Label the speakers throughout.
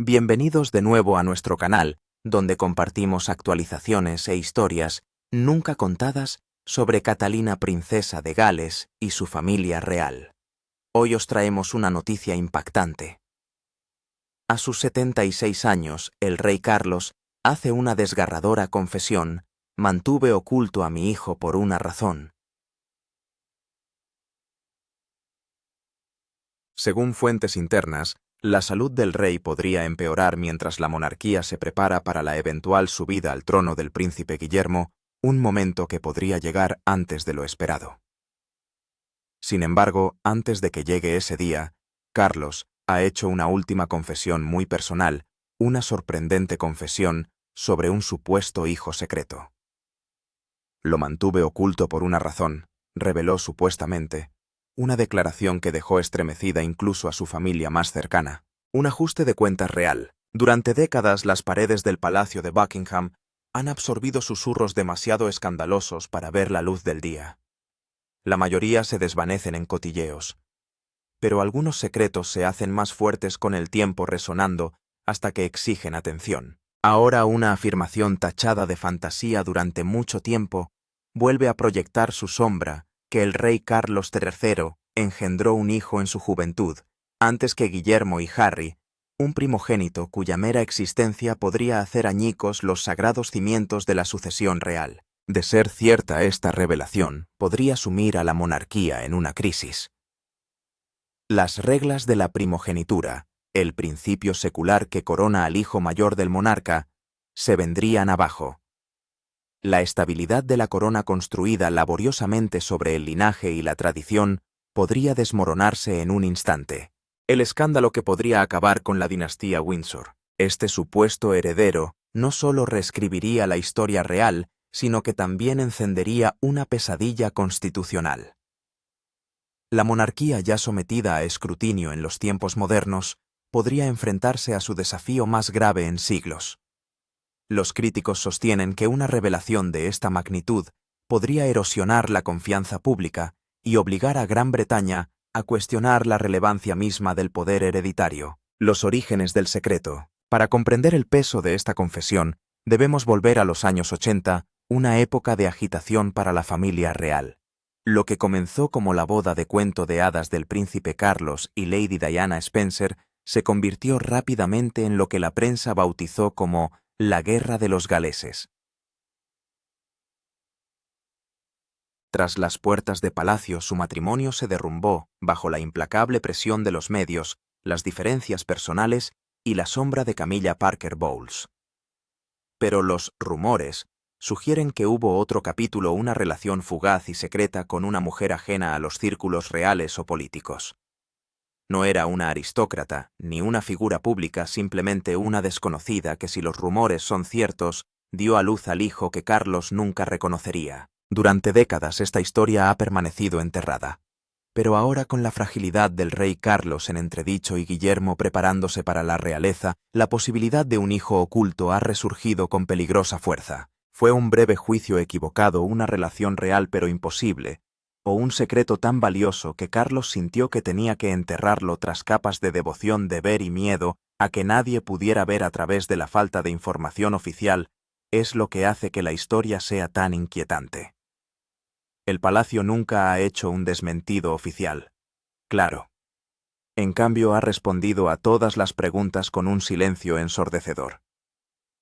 Speaker 1: Bienvenidos de nuevo a nuestro canal, donde compartimos actualizaciones e historias nunca contadas sobre Catalina, princesa de Gales, y su familia real. Hoy os traemos una noticia impactante. A sus 76 años, el rey Carlos hace una desgarradora confesión: mantuve oculto a mi hijo por una razón. Según fuentes internas, la salud del rey podría empeorar mientras la monarquía se prepara para la eventual subida al trono del príncipe Guillermo, un momento que podría llegar antes de lo esperado. Sin embargo, antes de que llegue ese día, Carlos ha hecho una última confesión muy personal, una sorprendente confesión sobre un supuesto hijo secreto. Lo mantuve oculto por una razón, reveló supuestamente, una declaración que dejó estremecida incluso a su familia más cercana. Un ajuste de cuentas real. Durante décadas las paredes del Palacio de Buckingham han absorbido susurros demasiado escandalosos para ver la luz del día. La mayoría se desvanecen en cotilleos. Pero algunos secretos se hacen más fuertes con el tiempo, resonando hasta que exigen atención. Ahora una afirmación tachada de fantasía durante mucho tiempo vuelve a proyectar su sombra, que el rey Carlos III engendró un hijo en su juventud, antes que Guillermo y Harry, un primogénito cuya mera existencia podría hacer añicos los sagrados cimientos de la sucesión real. De ser cierta esta revelación, podría sumir a la monarquía en una crisis. Las reglas de la primogenitura, el principio secular que corona al hijo mayor del monarca, se vendrían abajo. La estabilidad de la corona construida laboriosamente sobre el linaje y la tradición podría desmoronarse en un instante. El escándalo que podría acabar con la dinastía Windsor. Este supuesto heredero no solo reescribiría la historia real, sino que también encendería una pesadilla constitucional. La monarquía, ya sometida a escrutinio en los tiempos modernos, podría enfrentarse a su desafío más grave en siglos. Los críticos sostienen que una revelación de esta magnitud podría erosionar la confianza pública y obligar a Gran Bretaña a cuestionar la relevancia misma del poder hereditario. Los orígenes del secreto. Para comprender el peso de esta confesión, debemos volver a los años 80, una época de agitación para la familia real. Lo que comenzó como la boda de cuento de hadas del príncipe Carlos y Lady Diana Spencer se convirtió rápidamente en lo que la prensa bautizó como la Guerra de los Galeses. Tras las puertas de palacio, su matrimonio se derrumbó bajo la implacable presión de los medios, las diferencias personales y la sombra de Camilla Parker Bowles. Pero los rumores sugieren que hubo otro capítulo, una relación fugaz y secreta con una mujer ajena a los círculos reales o políticos. No era una aristócrata, ni una figura pública, simplemente una desconocida que, si los rumores son ciertos, dio a luz al hijo que Carlos nunca reconocería. Durante décadas esta historia ha permanecido enterrada. Pero ahora, con la fragilidad del rey Carlos en entredicho y Guillermo preparándose para la realeza, la posibilidad de un hijo oculto ha resurgido con peligrosa fuerza. Fue un breve juicio equivocado, una relación real pero imposible, o un secreto tan valioso que Carlos sintió que tenía que enterrarlo tras capas de devoción, deber y miedo a que nadie pudiera ver a través de la falta de información oficial, es lo que hace que la historia sea tan inquietante. El palacio nunca ha hecho un desmentido oficial. Claro. En cambio, ha respondido a todas las preguntas con un silencio ensordecedor.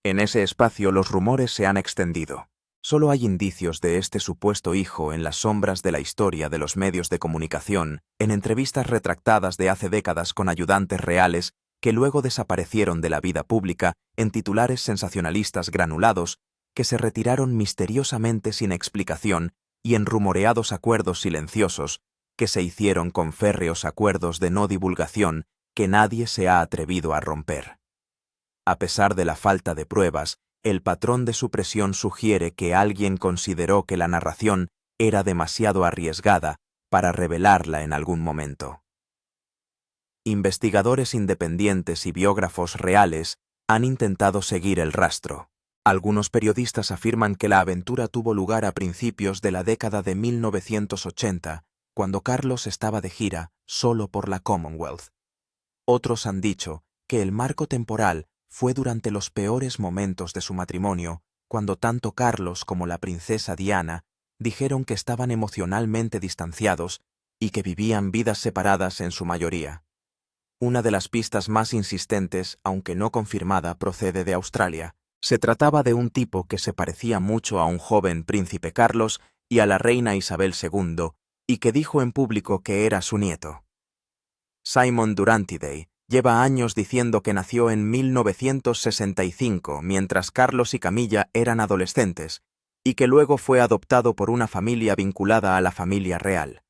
Speaker 1: En ese espacio los rumores se han extendido. Solo hay indicios de este supuesto hijo en las sombras de la historia de los medios de comunicación, en entrevistas retractadas de hace décadas con ayudantes reales que luego desaparecieron de la vida pública, en titulares sensacionalistas granulados que se retiraron misteriosamente sin explicación, y en rumoreados acuerdos silenciosos que se hicieron con férreos acuerdos de no divulgación que nadie se ha atrevido a romper. A pesar de la falta de pruebas, el patrón de supresión sugiere que alguien consideró que la narración era demasiado arriesgada para revelarla en algún momento. Investigadores independientes y biógrafos reales han intentado seguir el rastro. Algunos periodistas afirman que la aventura tuvo lugar a principios de la década de 1980, cuando Carlos estaba de gira solo por la Commonwealth. Otros han dicho que el marco temporal fue durante los peores momentos de su matrimonio, cuando tanto Carlos como la princesa Diana dijeron que estaban emocionalmente distanciados y que vivían vidas separadas en su mayoría. Una de las pistas más insistentes, aunque no confirmada, procede de Australia. Se trataba de un tipo que se parecía mucho a un joven príncipe Carlos y a la reina Isabel II, y que dijo en público que era su nieto. Simon Durantidey lleva años diciendo que nació en 1965, mientras Carlos y Camilla eran adolescentes, y que luego fue adoptado por una familia vinculada a la familia real.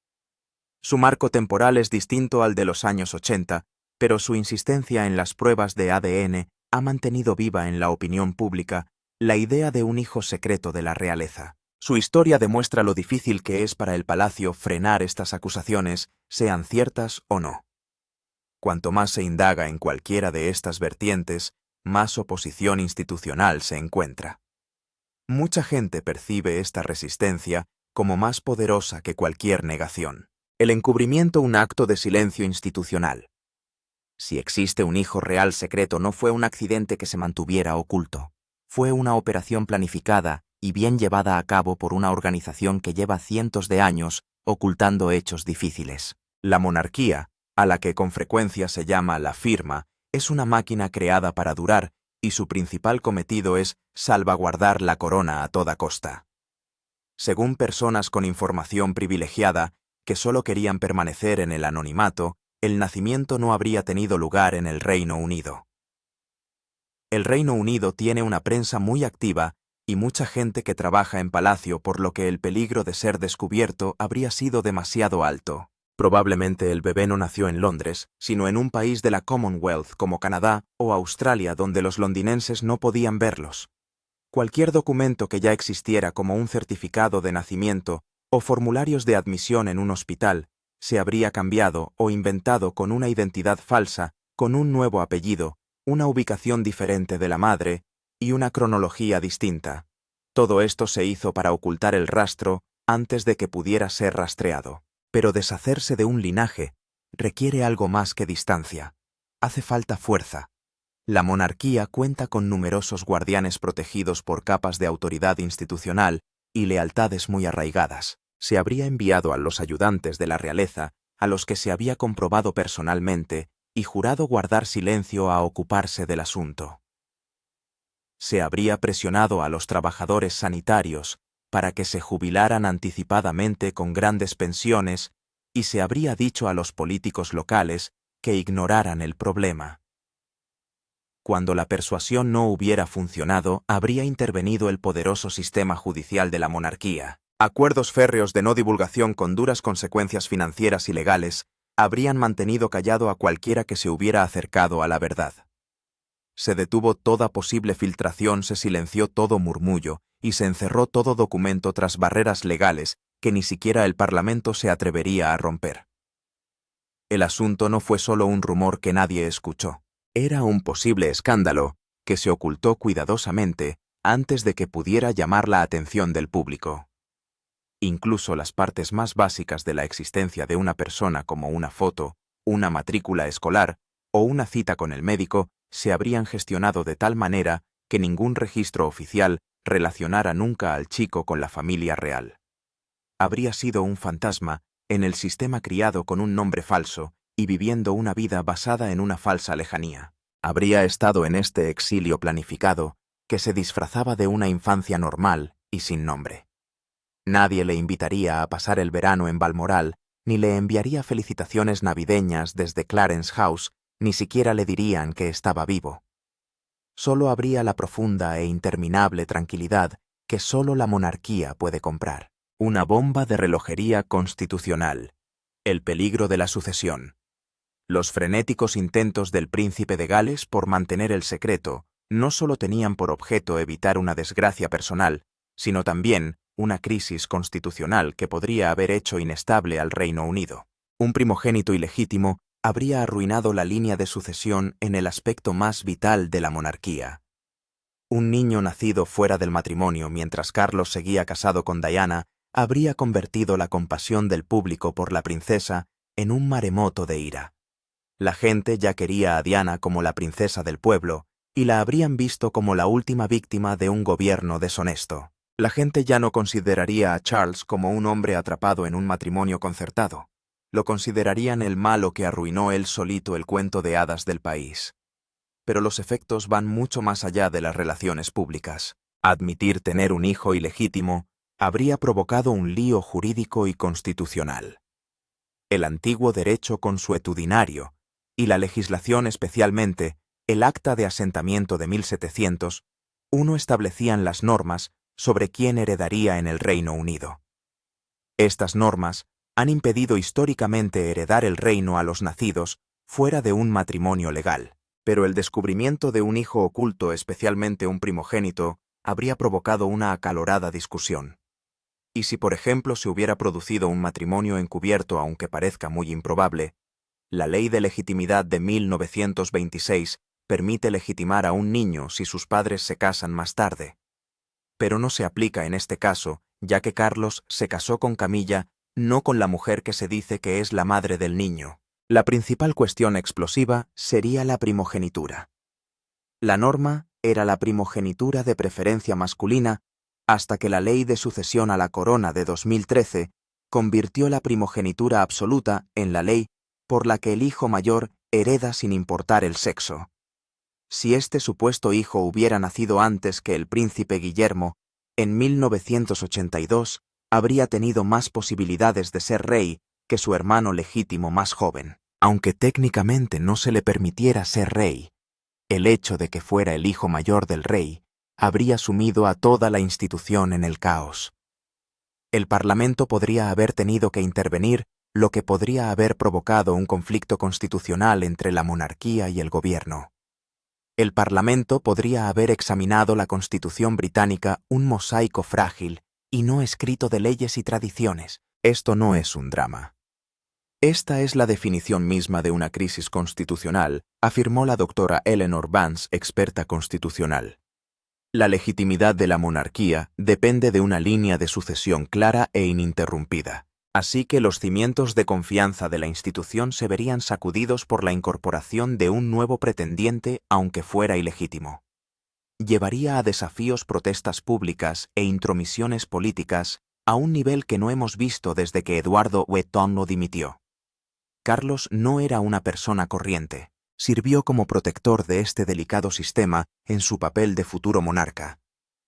Speaker 1: Su marco temporal es distinto al de los años 80, pero su insistencia en las pruebas de ADN ha mantenido viva en la opinión pública la idea de un hijo secreto de la realeza. Su historia demuestra lo difícil que es para el palacio frenar estas acusaciones, sean ciertas o no. Cuanto más se indaga en cualquiera de estas vertientes, más oposición institucional se encuentra. Mucha gente percibe esta resistencia como más poderosa que cualquier negación. El encubrimiento, un acto de silencio institucional. Si existe un hijo real secreto, no fue un accidente que se mantuviera oculto. Fue una operación planificada y bien llevada a cabo por una organización que lleva cientos de años ocultando hechos difíciles. La monarquía, a la que con frecuencia se llama la firma, es una máquina creada para durar y su principal cometido es salvaguardar la corona a toda costa. Según personas con información privilegiada, que solo querían permanecer en el anonimato, el nacimiento no habría tenido lugar en el Reino Unido. El Reino Unido tiene una prensa muy activa y mucha gente que trabaja en palacio, por lo que el peligro de ser descubierto habría sido demasiado alto. Probablemente el bebé no nació en Londres, sino en un país de la Commonwealth como Canadá o Australia, donde los londinenses no podían verlos. Cualquier documento que ya existiera, como un certificado de nacimiento o formularios de admisión en un hospital, se habría cambiado o inventado con una identidad falsa, con un nuevo apellido, una ubicación diferente de la madre y una cronología distinta. Todo esto se hizo para ocultar el rastro antes de que pudiera ser rastreado. Pero deshacerse de un linaje requiere algo más que distancia. Hace falta fuerza. La monarquía cuenta con numerosos guardianes protegidos por capas de autoridad institucional y lealtades muy arraigadas. Se habría enviado a los ayudantes de la realeza, a los que se había comprobado personalmente, y jurado guardar silencio a ocuparse del asunto. Se habría presionado a los trabajadores sanitarios para que se jubilaran anticipadamente con grandes pensiones, y se habría dicho a los políticos locales que ignoraran el problema. Cuando la persuasión no hubiera funcionado, habría intervenido el poderoso sistema judicial de la monarquía. Acuerdos férreos de no divulgación con duras consecuencias financieras y legales habrían mantenido callado a cualquiera que se hubiera acercado a la verdad. Se detuvo toda posible filtración, se silenció todo murmullo y se encerró todo documento tras barreras legales que ni siquiera el Parlamento se atrevería a romper. El asunto no fue solo un rumor que nadie escuchó. Era un posible escándalo que se ocultó cuidadosamente antes de que pudiera llamar la atención del público. Incluso las partes más básicas de la existencia de una persona, como una foto, una matrícula escolar o una cita con el médico, se habrían gestionado de tal manera que ningún registro oficial relacionara nunca al chico con la familia real. Habría sido un fantasma en el sistema criado con un nombre falso y viviendo una vida basada en una falsa lejanía. Habría estado en este exilio planificado que se disfrazaba de una infancia normal y sin nombre. Nadie le invitaría a pasar el verano en Balmoral, ni le enviaría felicitaciones navideñas desde Clarence House, ni siquiera le dirían que estaba vivo. Solo habría la profunda e interminable tranquilidad que solo la monarquía puede comprar. Una bomba de relojería constitucional. El peligro de la sucesión. Los frenéticos intentos del príncipe de Gales por mantener el secreto no solo tenían por objeto evitar una desgracia personal, sino también una crisis constitucional que podría haber hecho inestable al Reino Unido. Un primogénito ilegítimo habría arruinado la línea de sucesión en el aspecto más vital de la monarquía. Un niño nacido fuera del matrimonio mientras Carlos seguía casado con Diana habría convertido la compasión del público por la princesa en un maremoto de ira. La gente ya quería a Diana como la princesa del pueblo, y la habrían visto como la última víctima de un gobierno deshonesto. La gente ya no consideraría a Charles como un hombre atrapado en un matrimonio concertado. Lo considerarían el malo que arruinó él solito el cuento de hadas del país. Pero los efectos van mucho más allá de las relaciones públicas. Admitir tener un hijo ilegítimo habría provocado un lío jurídico y constitucional. El antiguo derecho consuetudinario y la legislación, especialmente el Acta de Asentamiento de 1701, establecían las normas sobre quién heredaría en el Reino Unido. Estas normas han impedido históricamente heredar el reino a los nacidos fuera de un matrimonio legal, pero el descubrimiento de un hijo oculto, especialmente un primogénito, habría provocado una acalorada discusión. Y si, por ejemplo, se hubiera producido un matrimonio encubierto, aunque parezca muy improbable, la Ley de Legitimidad de 1926 permite legitimar a un niño si sus padres se casan más tarde. Pero no se aplica en este caso, ya que Carlos se casó con Camilla, no con la mujer que se dice que es la madre del niño. La principal cuestión explosiva sería la primogenitura. La norma era la primogenitura de preferencia masculina, hasta que la Ley de Sucesión a la Corona de 2013 convirtió la primogenitura absoluta en la ley por la que el hijo mayor hereda sin importar el sexo. Si este supuesto hijo hubiera nacido antes que el príncipe Guillermo, en 1982 habría tenido más posibilidades de ser rey que su hermano legítimo más joven. Aunque técnicamente no se le permitiera ser rey, el hecho de que fuera el hijo mayor del rey habría sumido a toda la institución en el caos. El Parlamento podría haber tenido que intervenir, lo que podría haber provocado un conflicto constitucional entre la monarquía y el gobierno. El Parlamento podría haber examinado la Constitución británica, un mosaico frágil y no escrito de leyes y tradiciones. Esto no es un drama. Esta es la definición misma de una crisis constitucional, afirmó la doctora Eleanor Vance, experta constitucional. La legitimidad de la monarquía depende de una línea de sucesión clara e ininterrumpida, así que los cimientos de confianza de la institución se verían sacudidos por la incorporación de un nuevo pretendiente, aunque fuera ilegítimo. Llevaría a desafíos, protestas públicas e intromisiones políticas a un nivel que no hemos visto desde que Eduardo Wetton lo dimitió. Carlos no era una persona corriente. Sirvió como protector de este delicado sistema en su papel de futuro monarca.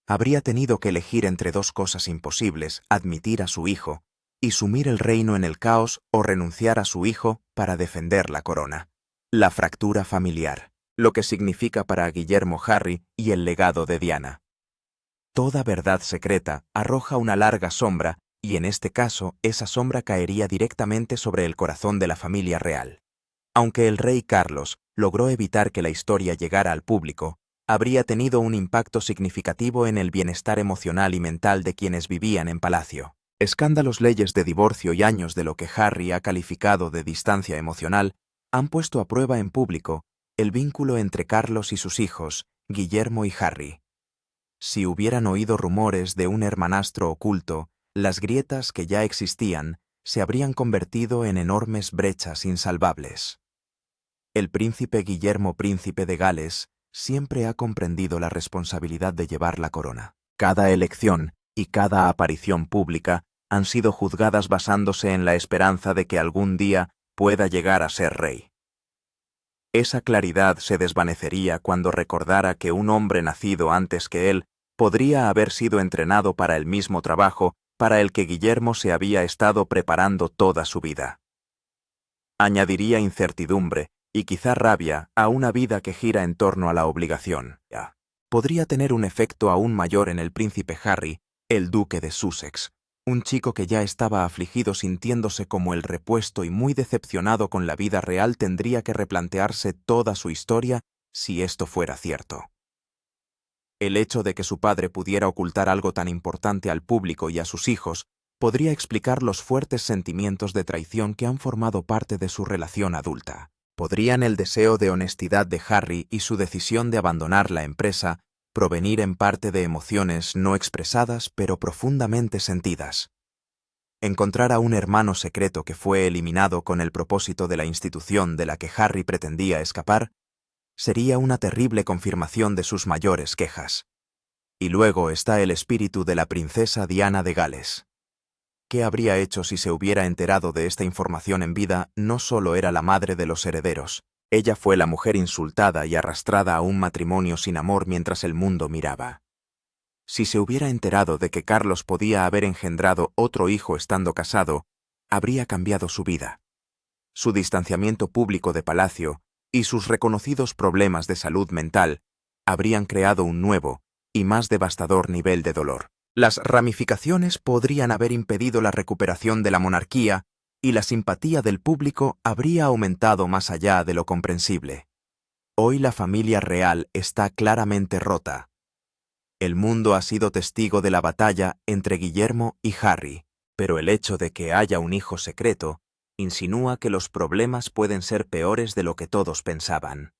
Speaker 1: Habría tenido que elegir entre dos cosas imposibles: admitir a su hijo y sumir el reino en el caos, o renunciar a su hijo para defender la corona. La fractura familiar, lo que significa para Guillermo Harry y el legado de Diana. Toda verdad secreta arroja una larga sombra, y en este caso esa sombra caería directamente sobre el corazón de la familia real. Aunque el rey Carlos logró evitar que la historia llegara al público, habría tenido un impacto significativo en el bienestar emocional y mental de quienes vivían en palacio. Escándalos, leyes de divorcio y años de lo que Harry ha calificado de distancia emocional han puesto a prueba en público el vínculo entre Carlos y sus hijos, Guillermo y Harry. Si hubieran oído rumores de un hermanastro oculto, las grietas que ya existían se habrían convertido en enormes brechas insalvables. El príncipe Guillermo, príncipe de Gales, siempre ha comprendido la responsabilidad de llevar la corona. Cada elección y cada aparición pública han sido juzgadas basándose en la esperanza de que algún día pueda llegar a ser rey. Esa claridad se desvanecería cuando recordara que un hombre nacido antes que él podría haber sido entrenado para el mismo trabajo para el que Guillermo se había estado preparando toda su vida. Añadiría incertidumbre y quizá rabia a una vida que gira en torno a la obligación. Podría tener un efecto aún mayor en el príncipe Harry, el duque de Sussex, un chico que ya estaba afligido sintiéndose como el repuesto y muy decepcionado con la vida real tendría que replantearse toda su historia si esto fuera cierto. El hecho de que su padre pudiera ocultar algo tan importante al público y a sus hijos podría explicar los fuertes sentimientos de traición que han formado parte de su relación adulta. ¿Podrían el deseo de honestidad de Harry y su decisión de abandonar la empresa provenir en parte de emociones no expresadas pero profundamente sentidas? Encontrar a un hermano secreto que fue eliminado con el propósito de la institución de la que Harry pretendía escapar sería una terrible confirmación de sus mayores quejas. Y luego está el espíritu de la princesa Diana de Gales. ¿Qué habría hecho si se hubiera enterado de esta información en vida? No solo era la madre de los herederos, ella fue la mujer insultada y arrastrada a un matrimonio sin amor mientras el mundo miraba. Si se hubiera enterado de que Carlos podía haber engendrado otro hijo estando casado, habría cambiado su vida. Su distanciamiento público de Palacio y sus reconocidos problemas de salud mental habrían creado un nuevo y más devastador nivel de dolor. Las ramificaciones podrían haber impedido la recuperación de la monarquía y la simpatía del público habría aumentado más allá de lo comprensible. Hoy la familia real está claramente rota. El mundo ha sido testigo de la batalla entre Guillermo y Harry, pero el hecho de que haya un hijo secreto insinúa que los problemas pueden ser peores de lo que todos pensaban.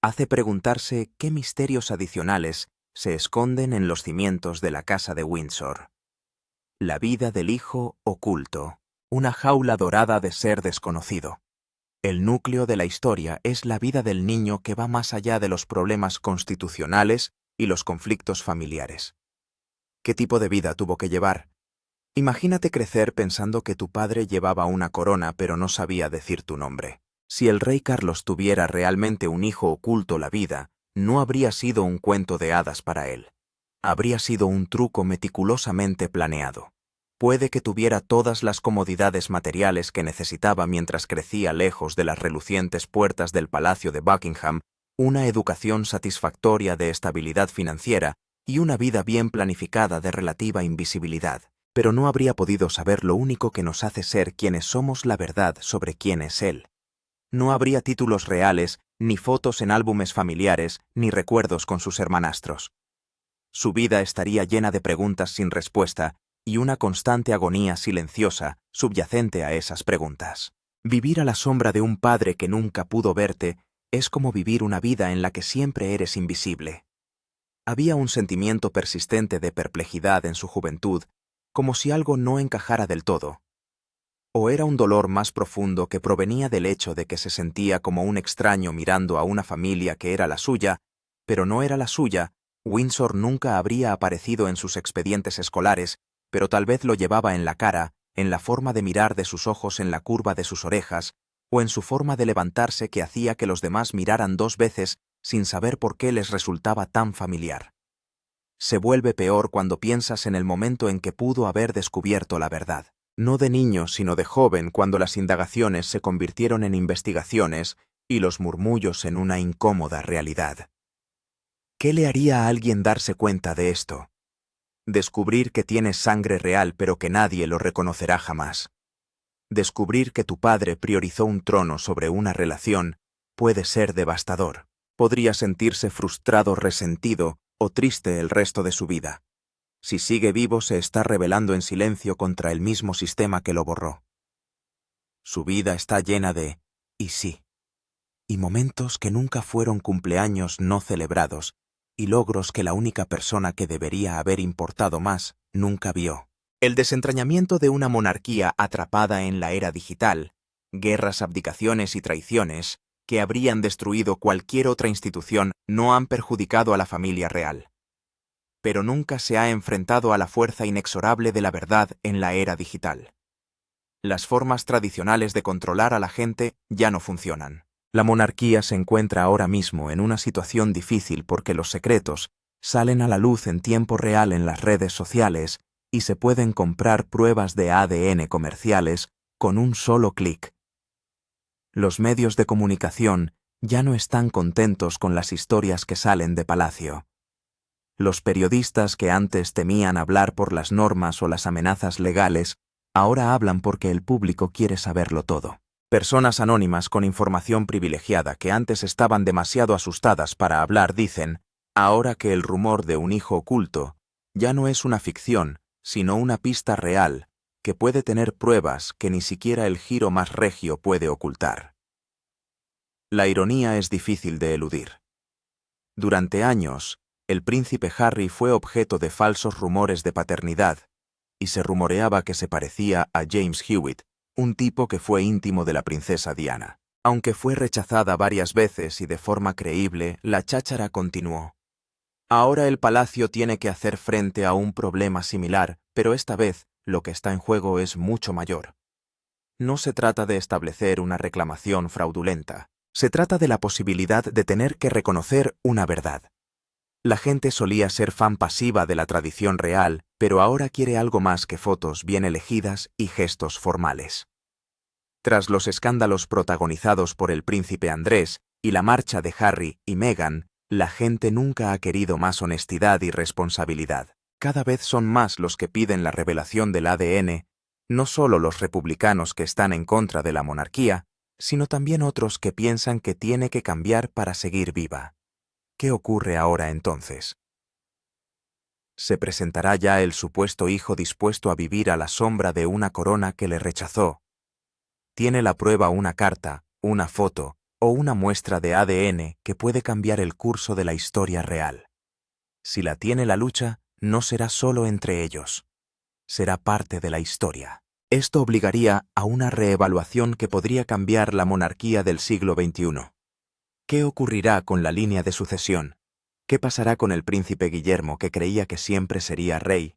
Speaker 1: Hace preguntarse qué misterios adicionales se esconden en los cimientos de la casa de Windsor. La vida del hijo oculto, una jaula dorada de ser desconocido. El núcleo de la historia es la vida del niño que va más allá de los problemas constitucionales y los conflictos familiares. ¿Qué tipo de vida tuvo que llevar? Imagínate crecer pensando que tu padre llevaba una corona pero no sabía decir tu nombre. Si el rey Carlos tuviera realmente un hijo oculto, la vida no habría sido un cuento de hadas para él. Habría sido un truco meticulosamente planeado. Puede que tuviera todas las comodidades materiales que necesitaba mientras crecía lejos de las relucientes puertas del Palacio de Buckingham, una educación satisfactoria de estabilidad financiera y una vida bien planificada de relativa invisibilidad. Pero no habría podido saber lo único que nos hace ser quienes somos, la verdad sobre quién es él. No habría títulos reales, ni fotos en álbumes familiares, ni recuerdos con sus hermanastros. Su vida estaría llena de preguntas sin respuesta y una constante agonía silenciosa subyacente a esas preguntas. Vivir a la sombra de un padre que nunca pudo verte es como vivir una vida en la que siempre eres invisible. Había un sentimiento persistente de perplejidad en su juventud, como si algo no encajara del todo. O era un dolor más profundo que provenía del hecho de que se sentía como un extraño mirando a una familia que era la suya, pero no era la suya. Windsor nunca habría aparecido en sus expedientes escolares, pero tal vez lo llevaba en la cara, en la forma de mirar de sus ojos, en la curva de sus orejas, o en su forma de levantarse que hacía que los demás miraran dos veces sin saber por qué les resultaba tan familiar. Se vuelve peor cuando piensas en el momento en que pudo haber descubierto la verdad. No de niño, sino de joven, cuando las indagaciones se convirtieron en investigaciones y los murmullos en una incómoda realidad. ¿Qué le haría a alguien darse cuenta de esto? Descubrir que tienes sangre real pero que nadie lo reconocerá jamás. Descubrir que tu padre priorizó un trono sobre una relación puede ser devastador. Podría sentirse frustrado, resentido o triste el resto de su vida. Si sigue vivo, se está rebelando en silencio contra el mismo sistema que lo borró. Su vida está llena de «y sí», y momentos que nunca fueron cumpleaños no celebrados, y logros que la única persona que debería haber importado más nunca vio. El desentrañamiento de una monarquía atrapada en la era digital, guerras, abdicaciones y traiciones que habrían destruido cualquier otra institución no han perjudicado a la familia real. Pero nunca se ha enfrentado a la fuerza inexorable de la verdad en la era digital. Las formas tradicionales de controlar a la gente ya no funcionan. La monarquía se encuentra ahora mismo en una situación difícil porque los secretos salen a la luz en tiempo real en las redes sociales y se pueden comprar pruebas de ADN comerciales con un solo clic. Los medios de comunicación ya no están contentos con las historias que salen de Palacio. Los periodistas que antes temían hablar por las normas o las amenazas legales, ahora hablan porque el público quiere saberlo todo. Personas anónimas con información privilegiada que antes estaban demasiado asustadas para hablar dicen, ahora que el rumor de un hijo oculto ya no es una ficción, sino una pista real, que puede tener pruebas que ni siquiera el giro más regio puede ocultar. La ironía es difícil de eludir. Durante años, el príncipe Harry fue objeto de falsos rumores de paternidad, y se rumoreaba que se parecía a James Hewitt, un tipo que fue íntimo de la princesa Diana. Aunque fue rechazada varias veces y de forma creíble, la cháchara continuó. Ahora el palacio tiene que hacer frente a un problema similar, pero esta vez lo que está en juego es mucho mayor. No se trata de establecer una reclamación fraudulenta, se trata de la posibilidad de tener que reconocer una verdad. La gente solía ser fan pasiva de la tradición real, pero ahora quiere algo más que fotos bien elegidas y gestos formales. Tras los escándalos protagonizados por el príncipe Andrés y la marcha de Harry y Meghan, la gente nunca ha querido más honestidad y responsabilidad. Cada vez son más los que piden la revelación del ADN, no solo los republicanos que están en contra de la monarquía, sino también otros que piensan que tiene que cambiar para seguir viva. ¿Qué ocurre ahora entonces? ¿Se presentará ya el supuesto hijo dispuesto a vivir a la sombra de una corona que le rechazó? ¿Tiene la prueba una carta, una foto o una muestra de ADN que puede cambiar el curso de la historia real? Si la tiene, la lucha no será solo entre ellos, será parte de la historia. Esto obligaría a una reevaluación que podría cambiar la monarquía del siglo XXI. ¿Qué ocurrirá con la línea de sucesión? ¿Qué pasará con el príncipe Guillermo, que creía que siempre sería rey?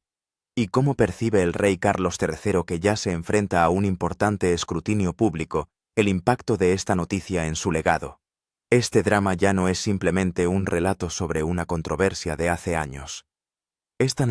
Speaker 1: ¿Y cómo percibe el rey Carlos III, que ya se enfrenta a un importante escrutinio público, el impacto de esta noticia en su legado? Este drama ya no es simplemente un relato sobre una controversia de hace años. Esta